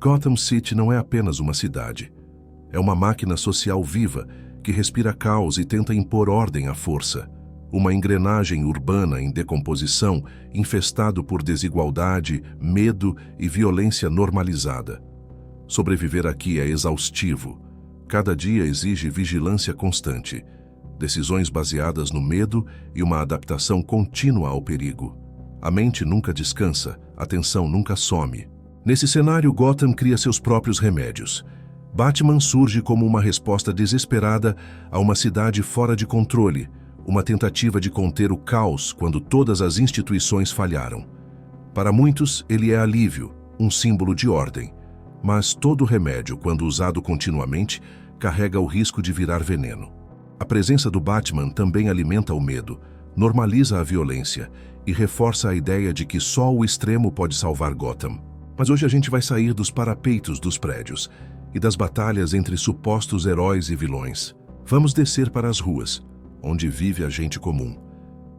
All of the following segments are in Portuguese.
Gotham City não é apenas uma cidade. É uma máquina social viva que respira caos e tenta impor ordem à força. Uma engrenagem urbana em decomposição, infestado por desigualdade, medo e violência normalizada. Sobreviver aqui é exaustivo. Cada dia exige vigilância constante, decisões baseadas no medo e uma adaptação contínua ao perigo. A mente nunca descansa, a tensão nunca some. Nesse cenário, Gotham cria seus próprios remédios. Batman surge como uma resposta desesperada a uma cidade fora de controle, uma tentativa de conter o caos quando todas as instituições falharam. Para muitos, ele é alívio, um símbolo de ordem. Mas todo remédio, quando usado continuamente, carrega o risco de virar veneno. A presença do Batman também alimenta o medo, normaliza a violência e reforça a ideia de que só o extremo pode salvar Gotham. Mas hoje a gente vai sair dos parapeitos dos prédios e das batalhas entre supostos heróis e vilões. Vamos descer para as ruas, onde vive a gente comum.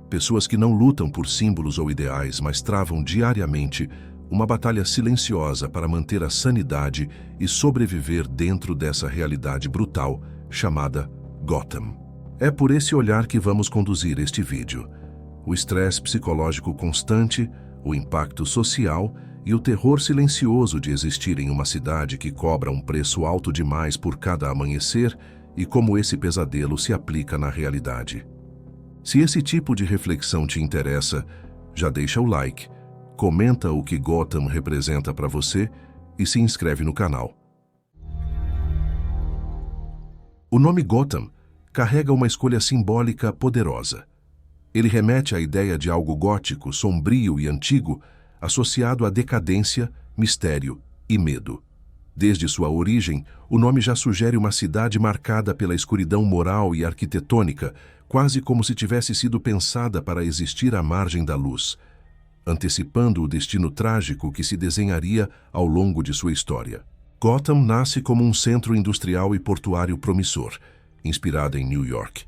Pessoas que não lutam por símbolos ou ideais, mas travam diariamente uma batalha silenciosa para manter a sanidade e sobreviver dentro dessa realidade brutal chamada Gotham. É por esse olhar que vamos conduzir este vídeo. O estresse psicológico constante, o impacto social e o terror silencioso de existir em uma cidade que cobra um preço alto demais por cada amanhecer e como esse pesadelo se aplica na realidade. Se esse tipo de reflexão te interessa, já deixa o like, comenta o que Gotham representa para você e se inscreve no canal. O nome Gotham carrega uma escolha simbólica poderosa. Ele remete à ideia de algo gótico, sombrio e antigo, associado à decadência, mistério e medo. Desde sua origem, o nome já sugere uma cidade marcada pela escuridão moral e arquitetônica, quase como se tivesse sido pensada para existir à margem da luz, antecipando o destino trágico que se desenharia ao longo de sua história. Gotham nasce como um centro industrial e portuário promissor, inspirada em New York.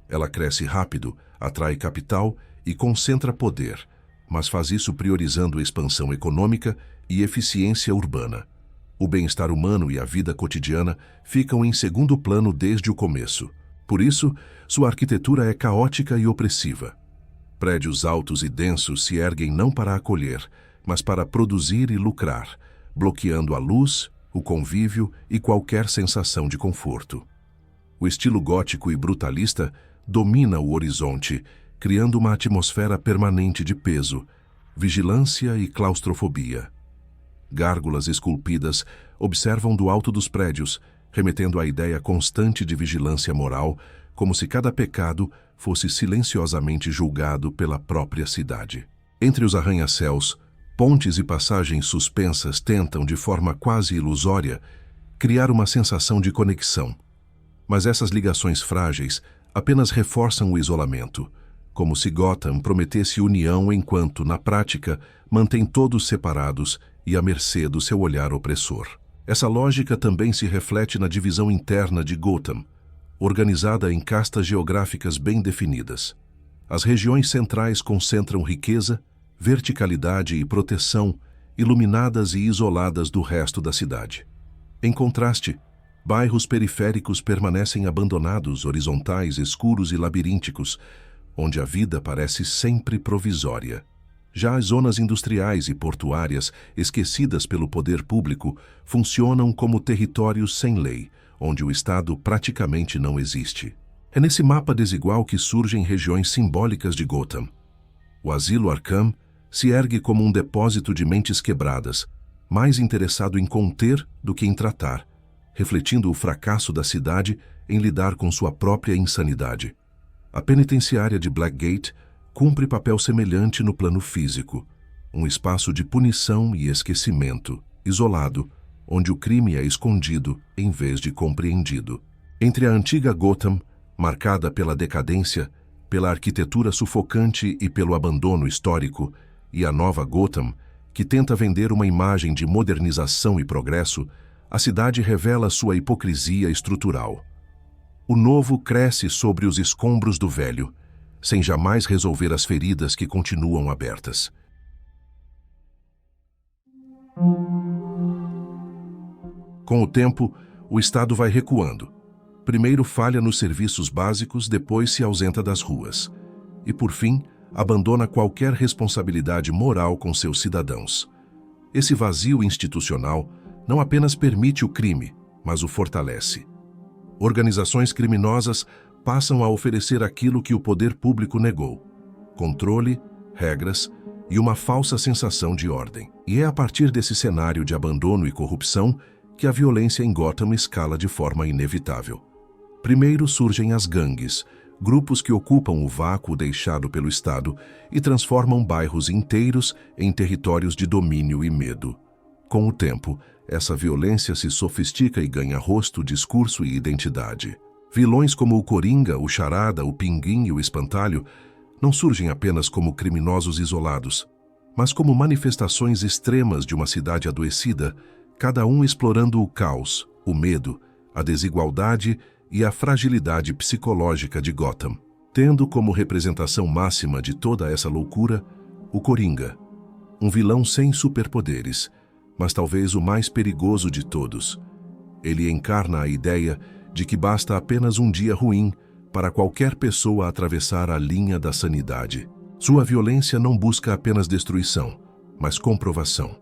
Ela cresce rápido, atrai capital e concentra poder, mas faz isso priorizando a expansão econômica e eficiência urbana. O bem-estar humano e a vida cotidiana ficam em segundo plano desde o começo. Por isso, sua arquitetura é caótica e opressiva. Prédios altos e densos se erguem não para acolher, mas para produzir e lucrar, bloqueando a luz, o convívio e qualquer sensação de conforto. O estilo gótico e brutalista domina o horizonte, criando uma atmosfera permanente de peso, vigilância e claustrofobia. Gárgulas esculpidas observam do alto dos prédios, remetendo à ideia constante de vigilância moral, como se cada pecado fosse silenciosamente julgado pela própria cidade. Entre os arranha-céus, pontes e passagens suspensas tentam, de forma quase ilusória, criar uma sensação de conexão. Mas essas ligações frágeis apenas reforçam o isolamento, como se Gotham prometesse união enquanto, na prática, mantém todos separados e à mercê do seu olhar opressor. Essa lógica também se reflete na divisão interna de Gotham, organizada em castas geográficas bem definidas. As regiões centrais concentram riqueza, verticalidade e proteção, iluminadas e isoladas do resto da cidade. Em contraste, bairros periféricos permanecem abandonados, horizontais, escuros e labirínticos, onde a vida parece sempre provisória. Já as zonas industriais e portuárias, esquecidas pelo poder público, funcionam como territórios sem lei, onde o Estado praticamente não existe. É nesse mapa desigual que surgem regiões simbólicas de Gotham. O Asilo Arkham se ergue como um depósito de mentes quebradas, mais interessado em conter do que em tratar, refletindo o fracasso da cidade em lidar com sua própria insanidade. A penitenciária de Blackgate cumpre papel semelhante no plano físico, um espaço de punição e esquecimento, isolado, onde o crime é escondido em vez de compreendido. Entre a antiga Gotham, marcada pela decadência, pela arquitetura sufocante e pelo abandono histórico, e a nova Gotham, que tenta vender uma imagem de modernização e progresso, a cidade revela sua hipocrisia estrutural. O novo cresce sobre os escombros do velho, sem jamais resolver as feridas que continuam abertas. Com o tempo, o Estado vai recuando. Primeiro falha nos serviços básicos, depois se ausenta das ruas. E, por fim, abandona qualquer responsabilidade moral com seus cidadãos. Esse vazio institucional não apenas permite o crime, mas o fortalece. Organizações criminosas passam a oferecer aquilo que o poder público negou: controle, regras e uma falsa sensação de ordem. E é a partir desse cenário de abandono e corrupção que a violência em Gotham escala de forma inevitável. Primeiro surgem as gangues, grupos que ocupam o vácuo deixado pelo Estado e transformam bairros inteiros em territórios de domínio e medo. Com o tempo, essa violência se sofistica e ganha rosto, discurso e identidade. Vilões como o Coringa, o Charada, o Pinguim e o Espantalho não surgem apenas como criminosos isolados, mas como manifestações extremas de uma cidade adoecida, cada um explorando o caos, o medo, a desigualdade e a fragilidade psicológica de Gotham, tendo como representação máxima de toda essa loucura o Coringa, um vilão sem superpoderes, mas talvez o mais perigoso de todos. Ele encarna a ideia de que basta apenas um dia ruim para qualquer pessoa atravessar a linha da sanidade. Sua violência não busca apenas destruição, mas comprovação.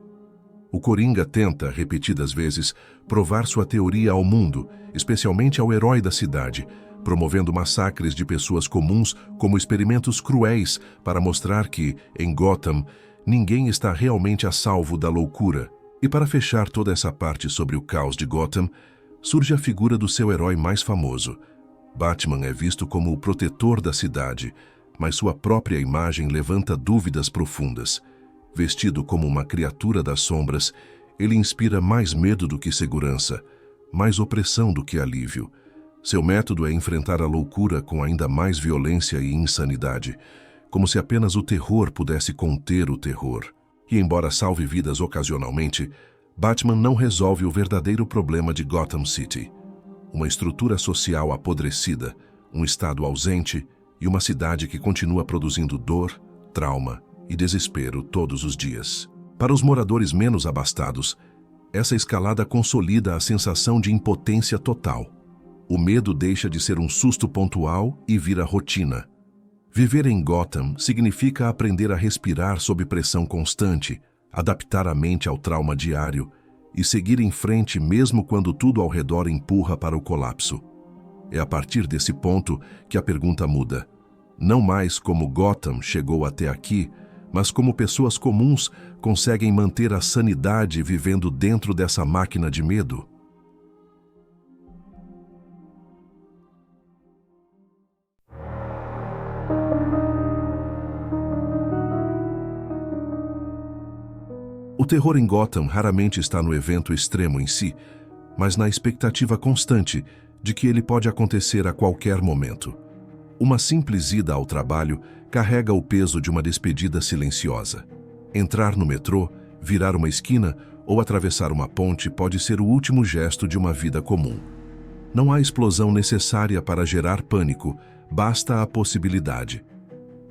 O Coringa tenta, repetidas vezes, provar sua teoria ao mundo, especialmente ao herói da cidade, promovendo massacres de pessoas comuns como experimentos cruéis para mostrar que, em Gotham, ninguém está realmente a salvo da loucura. E para fechar toda essa parte sobre o caos de Gotham, surge a figura do seu herói mais famoso. Batman é visto como o protetor da cidade, mas sua própria imagem levanta dúvidas profundas. Vestido como uma criatura das sombras, ele inspira mais medo do que segurança, mais opressão do que alívio. Seu método é enfrentar a loucura com ainda mais violência e insanidade, como se apenas o terror pudesse conter o terror. E embora salve vidas ocasionalmente, Batman não resolve o verdadeiro problema de Gotham City. Uma estrutura social apodrecida, um estado ausente e uma cidade que continua produzindo dor, trauma e desespero todos os dias. Para os moradores menos abastados, essa escalada consolida a sensação de impotência total. O medo deixa de ser um susto pontual e vira rotina. Viver em Gotham significa aprender a respirar sob pressão constante, adaptar a mente ao trauma diário e seguir em frente mesmo quando tudo ao redor empurra para o colapso. É a partir desse ponto que a pergunta muda. Não mais como Gotham chegou até aqui, mas como pessoas comuns conseguem manter a sanidade vivendo dentro dessa máquina de medo. O terror em Gotham raramente está no evento extremo em si, mas na expectativa constante de que ele pode acontecer a qualquer momento. Uma simples ida ao trabalho carrega o peso de uma despedida silenciosa. Entrar no metrô, virar uma esquina ou atravessar uma ponte pode ser o último gesto de uma vida comum. Não há explosão necessária para gerar pânico, basta a possibilidade.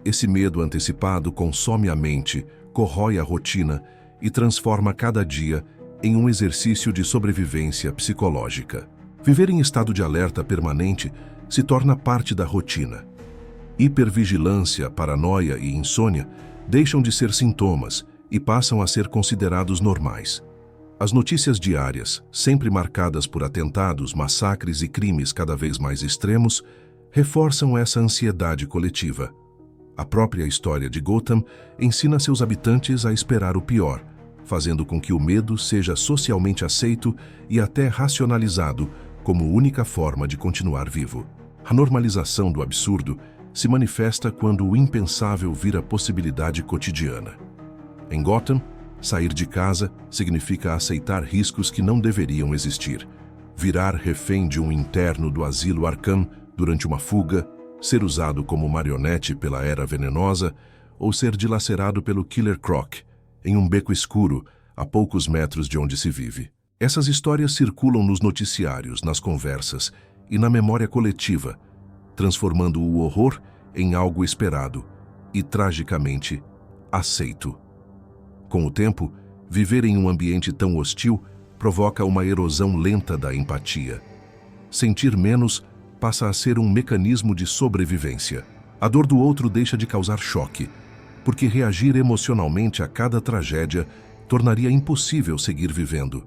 Esse medo antecipado consome a mente, corrói a rotina e transforma cada dia em um exercício de sobrevivência psicológica. Viver em estado de alerta permanente se torna parte da rotina. Hipervigilância, paranoia e insônia deixam de ser sintomas e passam a ser considerados normais. As notícias diárias, sempre marcadas por atentados, massacres e crimes cada vez mais extremos, reforçam essa ansiedade coletiva. A própria história de Gotham ensina seus habitantes a esperar o pior, fazendo com que o medo seja socialmente aceito e até racionalizado como única forma de continuar vivo. A normalização do absurdo se manifesta quando o impensável vira possibilidade cotidiana. Em Gotham, sair de casa significa aceitar riscos que não deveriam existir, virar refém de um interno do asilo Arkham durante uma fuga, ser usado como marionete pela Era Venenosa ou ser dilacerado pelo Killer Croc em um beco escuro a poucos metros de onde se vive. Essas histórias circulam nos noticiários, nas conversas e na memória coletiva, transformando o horror em algo esperado e, tragicamente, aceito. Com o tempo, viver em um ambiente tão hostil provoca uma erosão lenta da empatia. Sentir menos passa a ser um mecanismo de sobrevivência. A dor do outro deixa de causar choque, porque reagir emocionalmente a cada tragédia tornaria impossível seguir vivendo.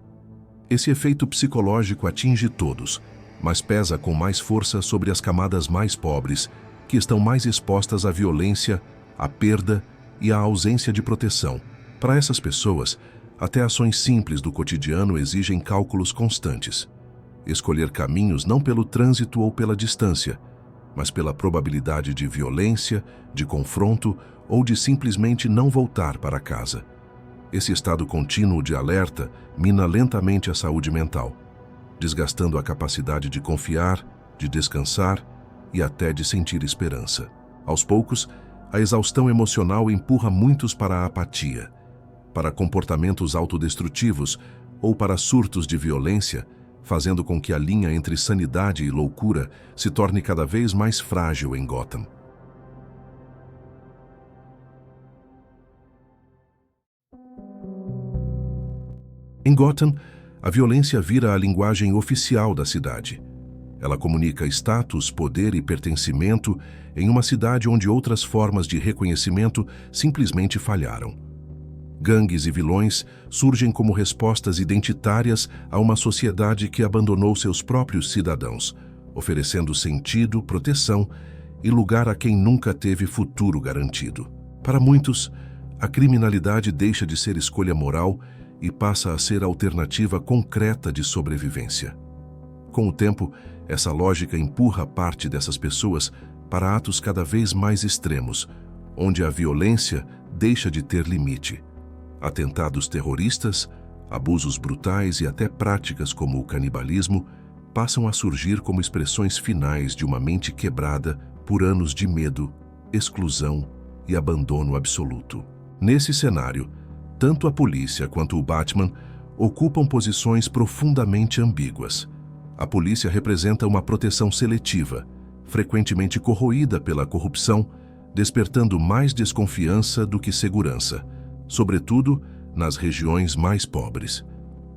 Esse efeito psicológico atinge todos, mas pesa com mais força sobre as camadas mais pobres, que estão mais expostas à violência, à perda e à ausência de proteção. Para essas pessoas, até ações simples do cotidiano exigem cálculos constantes. Escolher caminhos não pelo trânsito ou pela distância, mas pela probabilidade de violência, de confronto ou de simplesmente não voltar para casa. Esse estado contínuo de alerta mina lentamente a saúde mental, desgastando a capacidade de confiar, de descansar e até de sentir esperança. Aos poucos, a exaustão emocional empurra muitos para a apatia, para comportamentos autodestrutivos ou para surtos de violência, fazendo com que a linha entre sanidade e loucura se torne cada vez mais frágil em Gotham. Em Gotham, a violência vira a linguagem oficial da cidade. Ela comunica status, poder e pertencimento em uma cidade onde outras formas de reconhecimento simplesmente falharam. Gangues e vilões surgem como respostas identitárias a uma sociedade que abandonou seus próprios cidadãos, oferecendo sentido, proteção e lugar a quem nunca teve futuro garantido. Para muitos, a criminalidade deixa de ser escolha moral e passa a ser alternativa concreta de sobrevivência. Com o tempo, essa lógica empurra parte dessas pessoas para atos cada vez mais extremos, onde a violência deixa de ter limite. Atentados terroristas, abusos brutais e até práticas como o canibalismo passam a surgir como expressões finais de uma mente quebrada por anos de medo, exclusão e abandono absoluto. Nesse cenário, tanto a polícia quanto o Batman ocupam posições profundamente ambíguas. A polícia representa uma proteção seletiva, frequentemente corroída pela corrupção, despertando mais desconfiança do que segurança, sobretudo nas regiões mais pobres.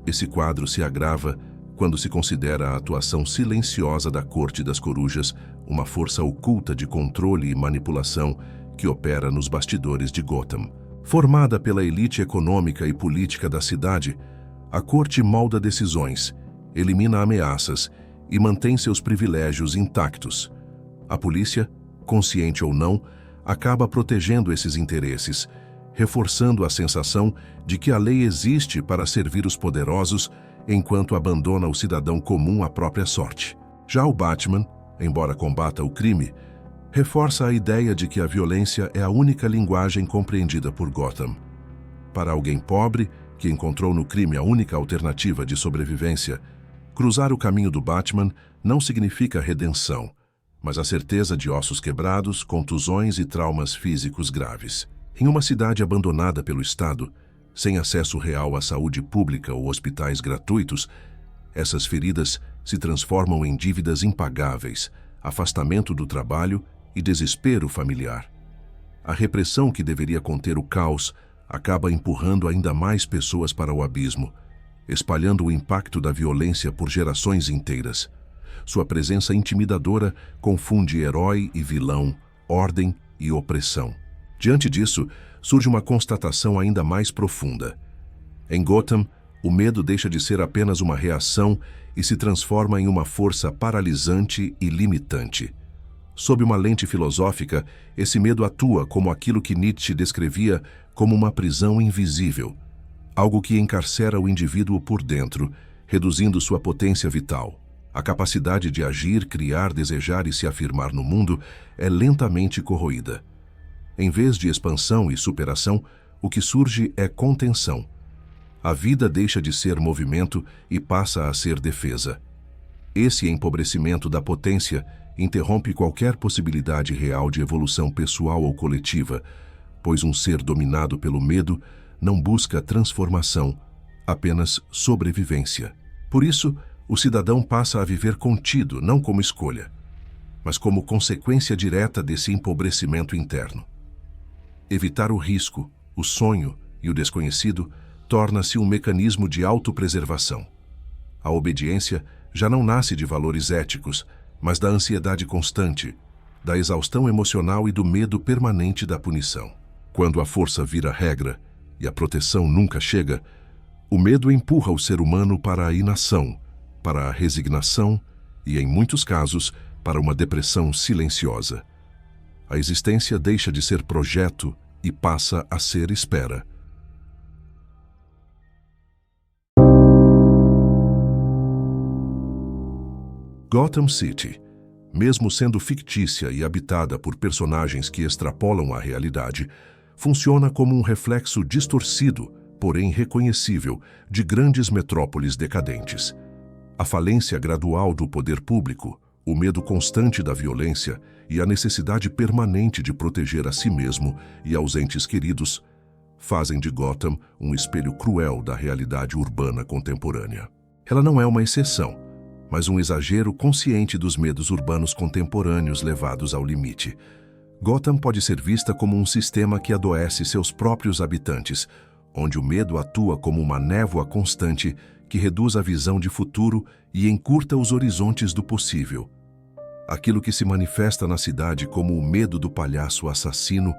Esse quadro se agrava quando se considera a atuação silenciosa da Corte das Corujas, uma força oculta de controle e manipulação que opera nos bastidores de Gotham. Formada pela elite econômica e política da cidade, a Corte molda decisões, elimina ameaças e mantém seus privilégios intactos. A polícia, consciente ou não, acaba protegendo esses interesses, reforçando a sensação de que a lei existe para servir os poderosos enquanto abandona o cidadão comum à própria sorte. Já o Batman, embora combata o crime, reforça a ideia de que a violência é a única linguagem compreendida por Gotham. Para alguém pobre, que encontrou no crime a única alternativa de sobrevivência, cruzar o caminho do Batman não significa redenção, mas a certeza de ossos quebrados, contusões e traumas físicos graves. Em uma cidade abandonada pelo Estado, sem acesso real à saúde pública ou hospitais gratuitos, essas feridas se transformam em dívidas impagáveis, afastamento do trabalho e desespero familiar. A repressão que deveria conter o caos acaba empurrando ainda mais pessoas para o abismo, espalhando o impacto da violência por gerações inteiras. Sua presença intimidadora confunde herói e vilão, ordem e opressão. Diante disso, surge uma constatação ainda mais profunda. Em Gotham, o medo deixa de ser apenas uma reação e se transforma em uma força paralisante e limitante. Sob uma lente filosófica, esse medo atua como aquilo que Nietzsche descrevia como uma prisão invisível, algo que encarcera o indivíduo por dentro, reduzindo sua potência vital. A capacidade de agir, criar, desejar e se afirmar no mundo é lentamente corroída. Em vez de expansão e superação, o que surge é contenção. A vida deixa de ser movimento e passa a ser defesa. Esse empobrecimento da potência interrompe qualquer possibilidade real de evolução pessoal ou coletiva, pois um ser dominado pelo medo não busca transformação, apenas sobrevivência. Por isso, o cidadão passa a viver contido, não como escolha, mas como consequência direta desse empobrecimento interno. Evitar o risco, o sonho e o desconhecido torna-se um mecanismo de autopreservação. A obediência já não nasce de valores éticos, mas da ansiedade constante, da exaustão emocional e do medo permanente da punição. Quando a força vira regra e a proteção nunca chega, o medo empurra o ser humano para a inação, para a resignação e, em muitos casos, para uma depressão silenciosa. A existência deixa de ser projeto e passa a ser espera. Gotham City, mesmo sendo fictícia e habitada por personagens que extrapolam a realidade, funciona como um reflexo distorcido, porém reconhecível, de grandes metrópoles decadentes. A falência gradual do poder público, o medo constante da violência e a necessidade permanente de proteger a si mesmo e aos entes queridos fazem de Gotham um espelho cruel da realidade urbana contemporânea. Ela não é uma exceção, mas um exagero consciente dos medos urbanos contemporâneos levados ao limite. Gotham pode ser vista como um sistema que adoece seus próprios habitantes, onde o medo atua como uma névoa constante que reduz a visão de futuro e encurta os horizontes do possível. Aquilo que se manifesta na cidade como o medo do palhaço assassino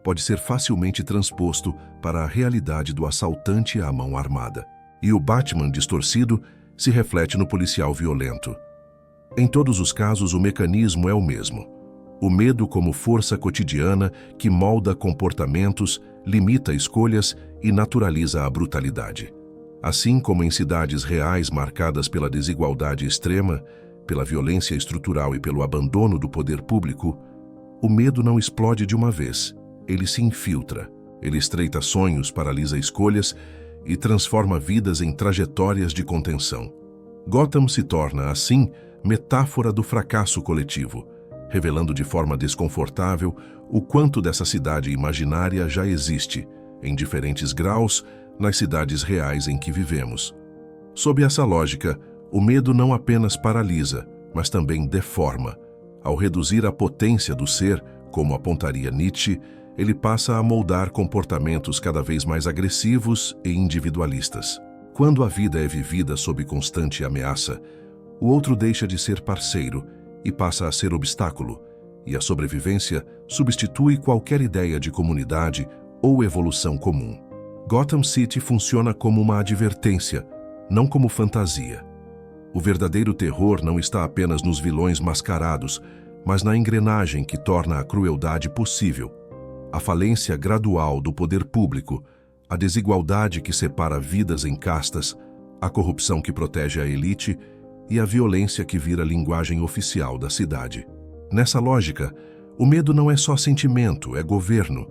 pode ser facilmente transposto para a realidade do assaltante à mão armada. E o Batman distorcido se reflete no policial violento. Em todos os casos, o mecanismo é o mesmo. O medo como força cotidiana que molda comportamentos, limita escolhas e naturaliza a brutalidade. Assim como em cidades reais marcadas pela desigualdade extrema, pela violência estrutural e pelo abandono do poder público, o medo não explode de uma vez. Ele se infiltra. Ele estreita sonhos, paralisa escolhas e transforma vidas em trajetórias de contenção. Gotham se torna, assim, metáfora do fracasso coletivo, revelando de forma desconfortável o quanto dessa cidade imaginária já existe, em diferentes graus, nas cidades reais em que vivemos. Sob essa lógica, o medo não apenas paralisa, mas também deforma. Ao reduzir a potência do ser, como apontaria Nietzsche, ele passa a moldar comportamentos cada vez mais agressivos e individualistas. Quando a vida é vivida sob constante ameaça, o outro deixa de ser parceiro e passa a ser obstáculo, e a sobrevivência substitui qualquer ideia de comunidade ou evolução comum. Gotham City funciona como uma advertência, não como fantasia. O verdadeiro terror não está apenas nos vilões mascarados, mas na engrenagem que torna a crueldade possível. A falência gradual do poder público, a desigualdade que separa vidas em castas, a corrupção que protege a elite e a violência que vira linguagem oficial da cidade. Nessa lógica, o medo não é só sentimento, é governo.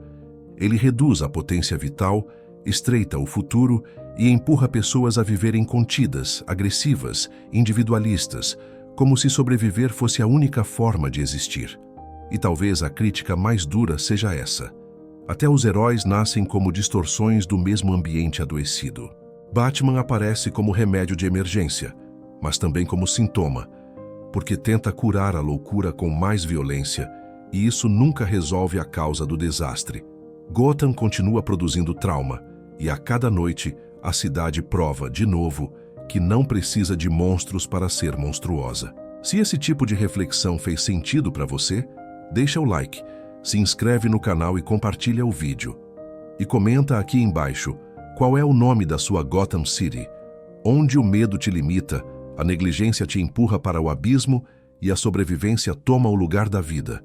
Ele reduz a potência vital, estreita o futuro e empurra pessoas a viverem contidas, agressivas, individualistas, como se sobreviver fosse a única forma de existir. E talvez a crítica mais dura seja essa. Até os heróis nascem como distorções do mesmo ambiente adoecido. Batman aparece como remédio de emergência, mas também como sintoma, porque tenta curar a loucura com mais violência, e isso nunca resolve a causa do desastre. Gotham continua produzindo trauma, e a cada noite a cidade prova, de novo, que não precisa de monstros para ser monstruosa. Se esse tipo de reflexão fez sentido para você, deixa o like, se inscreve no canal e compartilha o vídeo. E comenta aqui embaixo qual é o nome da sua Gotham City, onde o medo te limita, a negligência te empurra para o abismo e a sobrevivência toma o lugar da vida.